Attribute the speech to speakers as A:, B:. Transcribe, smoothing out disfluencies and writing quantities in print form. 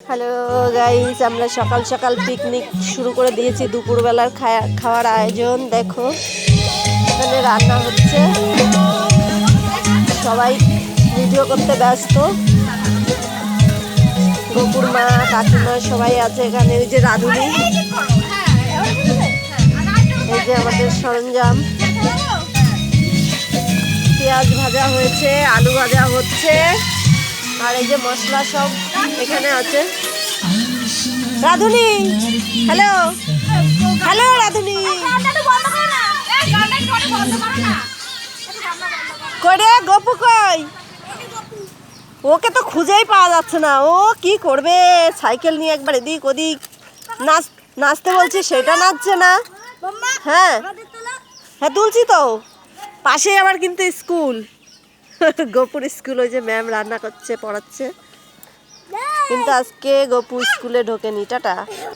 A: Hello guys, আমরা সকাল সকাল পিকনিক শুরু করে দিয়েছি। দুপুরবেলার খাওয়ার আয়োজন দেখো, এখানে রান্না হচ্ছে, সবাই ভিডিও করতে ব্যস্ত। গপুর মা, কাকিমা সবাই আছে এখানে। ওই যে রাঁধুনি, এই যে আমাদের সরঞ্জাম, পেঁয়াজ ভাজা হয়েছে, আলু ভাজা হচ্ছে, আর এই যে মশলা সব এখানে আছে। রাধুনি, হ্যালো হ্যালো রাধুনি, করে গপু কই? ওকে তো খুঁজেই পাওয়া যাচ্ছে না। ও কি করবে, সাইকেল নিয়ে একবার এদিক ওদিক নাচতে বলছি, সেটা নাচছে না। হ্যাঁ হ্যাঁ তুলছি তো, পাশেই আবার কিন্তু স্কুল, গপুর স্কুল। ওই যে ম্যাম রান্না করছে, পড়াচ্ছে, কিন্তু আজকে গপু স্কুলে ঢোকেনি। টাটা।